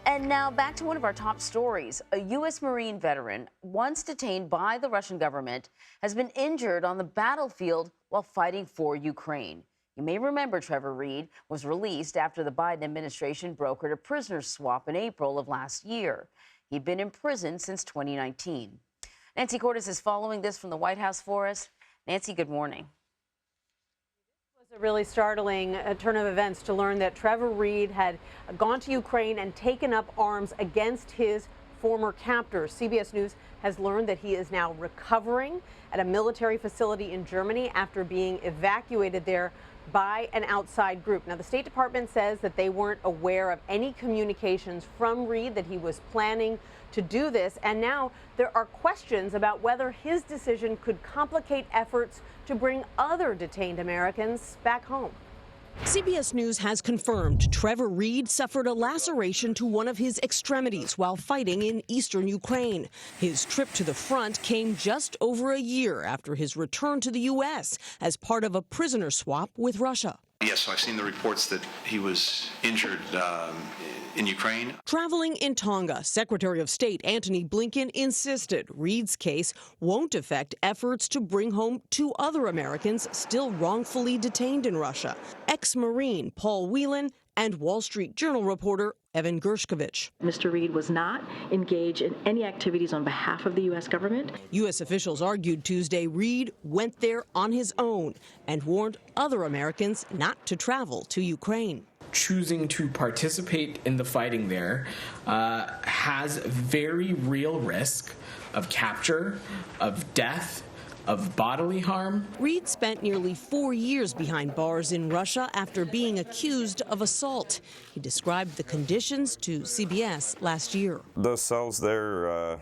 And now back to one of our top stories. A U.S. Marine veteran, once detained by the Russian government, has been injured on the battlefield while fighting for Ukraine. You may remember Trevor Reed was released after the Biden administration brokered a prisoner swap in April of last year. He'd been in prison since 2019. Nancy Cordes is following this from the White House for us. Nancy, good morning. It was a really startling turn of events to learn that Trevor Reed had gone to Ukraine and taken up arms against his former captors. CBS News has learned that he is now recovering at a military facility in Germany after being evacuated there by an outside group. Now, the State Department says that they weren't aware of any communications from Reed that he was planning to do this. And now there are questions about whether his decision could complicate efforts to bring other detained Americans back home. CBS News has confirmed Trevor Reed suffered a laceration to one of his extremities while fighting in eastern Ukraine. His trip to the front came just over a year after his return to the U.S. as part of a prisoner swap with Russia. Yes, I've seen the reports that he was injured in Ukraine. Traveling in Tonga, Secretary of State Antony Blinken insisted Reed's case won't affect efforts to bring home two other Americans still wrongfully detained in Russia, ex-Marine Paul Whelan and Wall Street Journal reporter Evan Gershkovich. Mr. Reed was not engaged in any activities on behalf of the U.S. government. U.S. officials argued Tuesday Reed went there on his own and warned other Americans not to travel to Ukraine. Choosing to participate in the fighting there has very real risk of capture, of death, of bodily harm. Reed spent nearly 4 years behind bars in Russia after being accused of assault. He described the conditions to CBS last year. Those cells there,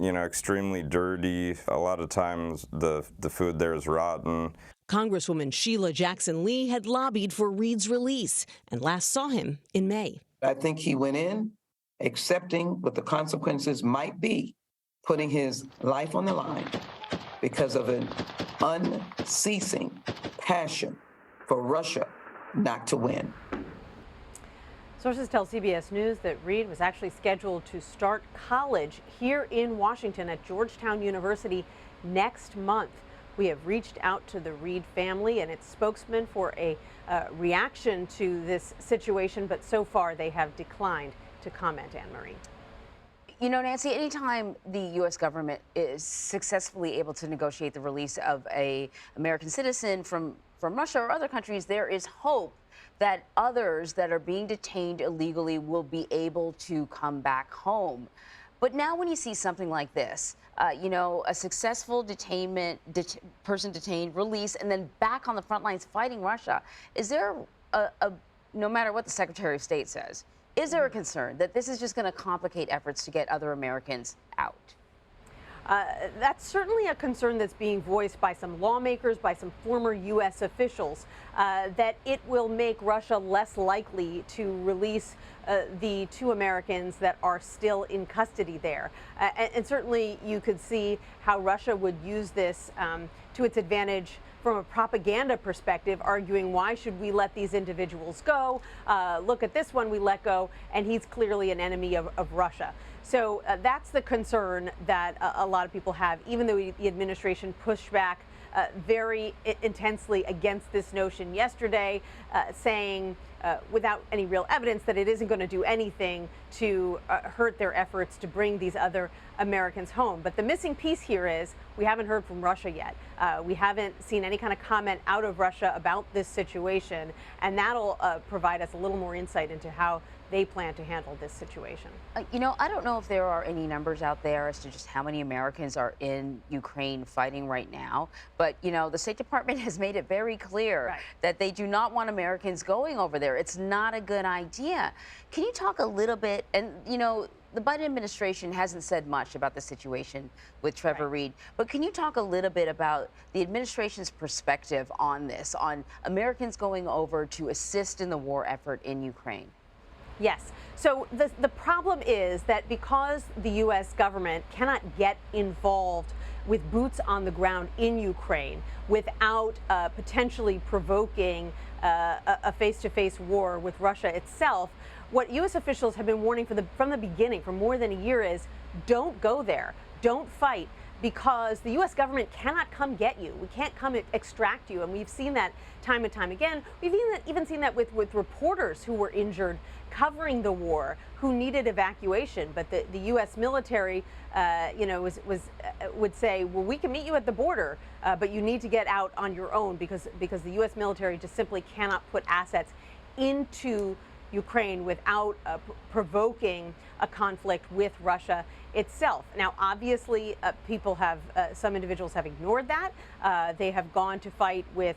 extremely dirty. A lot of times the food there is rotten. Congresswoman Sheila Jackson Lee had lobbied for Reed's release and last saw him in May. I think he went in accepting what the consequences might be, putting his life on the line because of an unceasing passion for Russia not to win. Sources tell CBS News that Reed was actually scheduled to start college here in Washington at Georgetown University next month. We have reached out to the Reed family and its spokesman for a reaction to this situation, but so far they have declined to comment, Anne-Marie. You know, Nancy, anytime the U.S. government is successfully able to negotiate the release of an American citizen from Russia or other countries, there is hope that others that are being detained illegally will be able to come back home. But now when you see something like this, a successful person detained, released, and then back on the front lines fighting Russia, is there no matter what the Secretary of State says, is there a concern that this is just going to complicate efforts to get other Americans out? That's certainly a concern that's being voiced by some lawmakers, by some former U.S. officials, that it will make Russia less likely to release the two Americans that are still in custody there. And certainly you could see how Russia would use this to its advantage from a propaganda perspective, arguing why should we let these individuals go? Look at this one we let go, and he's clearly an enemy of Russia. So that's the concern that a lot of people have, even though the administration pushed back very intensely against this notion yesterday, saying without any real evidence that it isn't going to do anything to hurt their efforts to bring these other Americans home. But the missing piece here is we haven't heard from Russia yet. We haven't seen any kind of comment out of Russia about this situation, and that'll provide us a little more insight into how they plan to handle this situation. I don't know if there are any numbers out there as to just how many Americans are in Ukraine fighting right now. But, the State Department has made it very clear that they do not want Americans going over there. It's not a good idea. Can you talk a little bit, and, the Biden administration hasn't said much about the situation with Trevor Reed, but can you talk a little bit about the administration's perspective on this, on Americans going over to assist in the war effort in Ukraine? Yes. So the problem is that because the U.S. government cannot get involved with boots on the ground in Ukraine without potentially provoking a face-to-face war with Russia itself, what U.S. officials have been warning from the beginning, for more than a year, is don't go there, don't fight, because the U.S. government cannot come get you. We can't come extract you. And we've seen that time and time again. We've even seen that with reporters who were injured covering the war, who needed evacuation. But the U.S. military, would say, well, we can meet you at the border, but you need to get out on your own, because the U.S. military just simply cannot put assets into Ukraine without provoking a conflict with Russia itself. Now, obviously, some individuals have ignored that. They have gone to fight with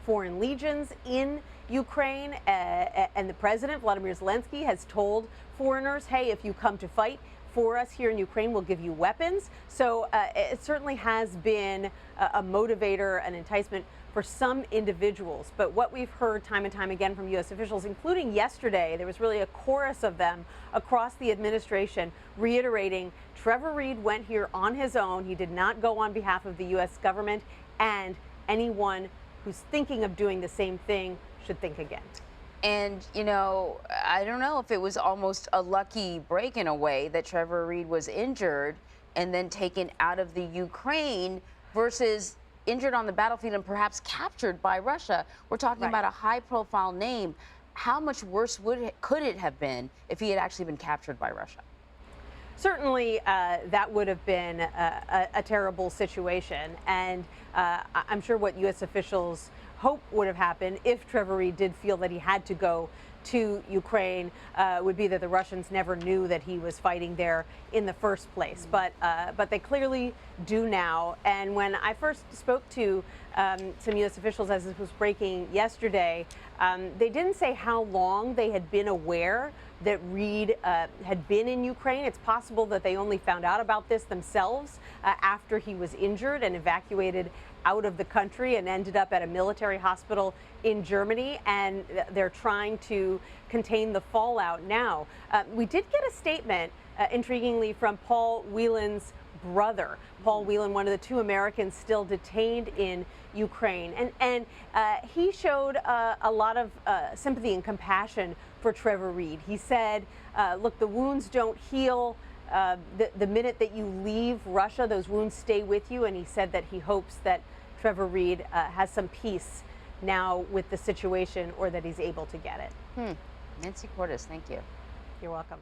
foreign legions in Ukraine, and the president, Volodymyr Zelensky, has told foreigners, hey, if you come to fight for us here in Ukraine, we'll give you weapons. So it certainly has been a motivator, an enticement for some individuals. But what we've heard time and time again from U.S. officials, including yesterday, there was really a chorus of them across the administration reiterating Trevor Reed went here on his own. He did not go on behalf of the U.S. government, and anyone who's thinking of doing the same thing should think again. And, I don't know if it was almost a lucky break in a way that Trevor Reed was injured and then taken out of the Ukraine versus injured on the battlefield and perhaps captured by Russia. We're talking about a high-profile name. How much worse could it have been if he had actually been captured by Russia? Certainly, that would have been a terrible situation. And I'm sure what U.S. officials hope would have happened if Trevor Reed did feel that he had to go to Ukraine would be that the Russians never knew that he was fighting there in the first place. But they clearly do now. And when I first spoke to some U.S. officials as this was breaking yesterday, they didn't say how long they had been aware that Reed had been in Ukraine. It's possible that they only found out about this themselves after he was injured and evacuated out of the country and ended up at a military hospital in Germany, and they're trying to contain the fallout now. We did get a statement, intriguingly, from Paul Whelan's brother. Paul Whelan, one of the 2 Americans still detained in Ukraine. And he showed a lot of sympathy and compassion for Trevor Reed. He said, look, the wounds don't heal. The minute that you leave Russia, those wounds stay with you. And he said that he hopes that Trevor Reed has some peace now with the situation, or that he's able to get it. Nancy Cordes, thank you. You're welcome.